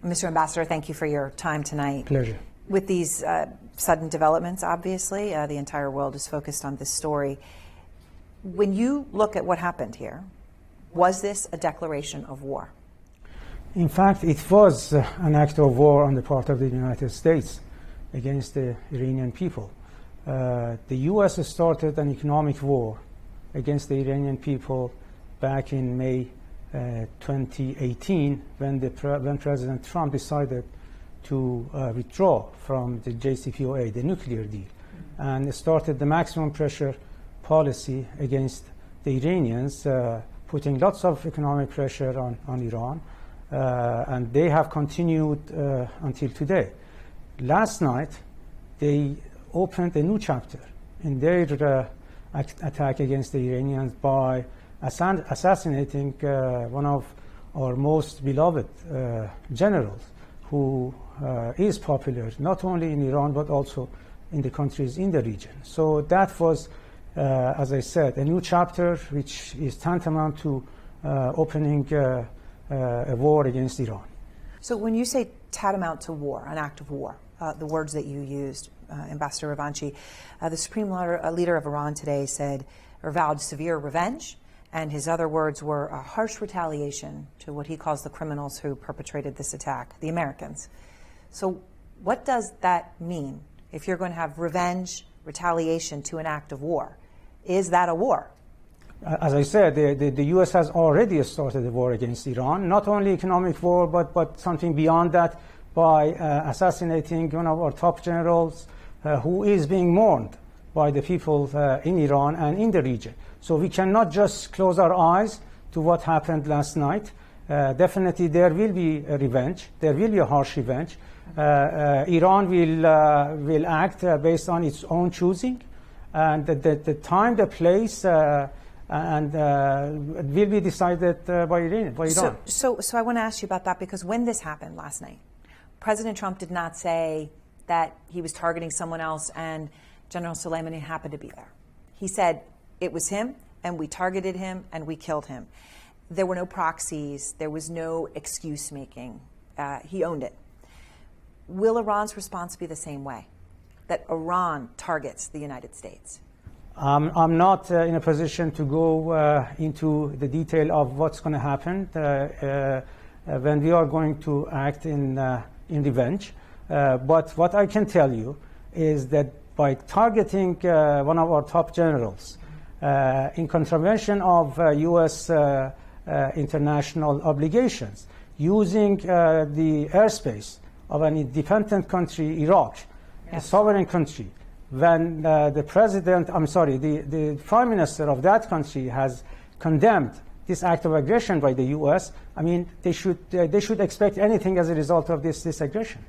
Mr. Ambassador, thank you for your time tonight. Pleasure. With these sudden developments, obviously, the entire world is focused on this story. When you look at what happened here, was this a declaration of war? In fact, it was an act of war on the part of the United States against the Iranian people. The U.S. started an economic war against the Iranian people back in May 2018 when President Trump decided to withdraw from the JCPOA, the nuclear deal, and started the maximum pressure policy against the Iranians, putting lots of economic pressure on Iran, and they have continued until today. Last night, they opened a new chapter in their attack against the Iranians by assassinating one of our most beloved generals, who is popular not only in Iran but also in the countries in the region. So that was, as I said, a new chapter which is tantamount to opening a war against Iran. So when you say tantamount to war, an act of war, the words that you used, Ambassador Rafsanji, the Supreme Leader of Iran today said, or vowed severe revenge, and his other words were a harsh retaliation to what he calls the criminals who perpetrated this attack, the Americans. So what does that mean if you're going to have revenge, retaliation to an act of war? Is that a war? As I said, the U.S. has already started a war against Iran, not only economic war, but something beyond that, by assassinating one of our top generals who is being mourned by the people in Iran and in the region. So we cannot just close our eyes to what happened last night. Definitely there will be a revenge. There will be a harsh revenge. Iran will act based on its own choosing, and the time, the place, and will be decided by Iran. So I want to ask you about that, because when this happened last night, President Trump did not say that he was targeting someone else and General Sulaimani happened to be there. He said it was him, and we targeted him, and we killed him. There were no proxies. There was no excuse making. He owned it. Will Iran's response be the same way, that Iran targets the United States? I'm not in a position to go into the detail of what's going to happen when we are going to act in revenge. But what I can tell you is that by targeting one of our top generals in contravention of U.S. International obligations, using the airspace of an independent country, Iraq, a sovereign country, when the prime minister of that country has condemned this act of aggression by the U.S., I mean, they should expect anything as a result of this aggression.